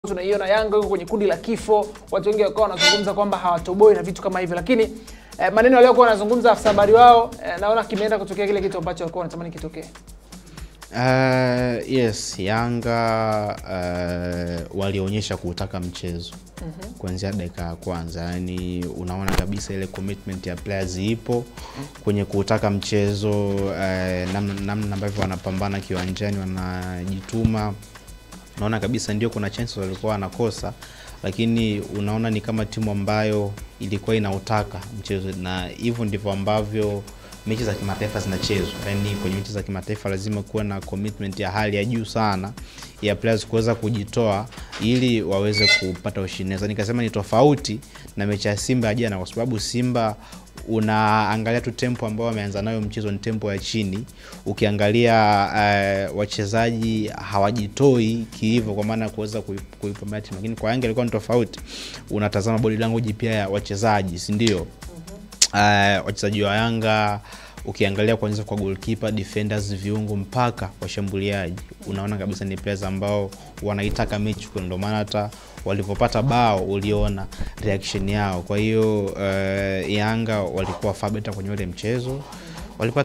Tunaiona Yanga yuko kwenye kundi la kifo. Watu wengi wakawa wanazungumza kwamba hawatoboi na vitu kama hivyo, lakini maneno waliokuwa wanazungumza afisa habari wao, naona kimeenda kutokea kile kitu ambacho walikuwa wanatamani kitokee. Yes, Yanga walionyesha kutaka mchezo kuanzia dakika ya kwanza. Yani unaona kabisa ile commitment ya players ipo kwenye kutaka mchezo, namna ambavyo wanapambana kiwanjani, wanajituma. Unaona kabisa ndio kuna chances walikuwa wanakosa, lakini unaona ni kama timu ambayo ilikuwa inautaka mchezo, na hivyo ndivyo ambavyo mechi za kimataifa zinachezwa. Yani kwenye mechi za kimataifa lazima kuwa na commitment ya hali ya juu sana ya players kuweza kujitoa ili waweze kupata ushindi. Sasa nikasema ni tofauti na mechi ya Simba jana, kwa sababu Simba unaangalia tu tempo ambao wameanza nayo mchezo ni tempo ya chini. Ukiangalia wachezaji hawajitoi hivyo kwa maana kuweza kuipambana timu, lakini kwa Yanga ilikuwa ni tofauti. Unatazama body language pia ya wachezaji, si ndio? Wachezaji wa Yanga ukiangalia kuanzia kwa goalkeeper, defenders, viungo mpaka washambuliaji, unaona kabisa ni players ambao wanaitaka mechi, kwa ndio maana hata walipopata bao uliona reaction yao. Kwa hiyo Yanga walikuwa far better kwenye ule mchezo. Walipata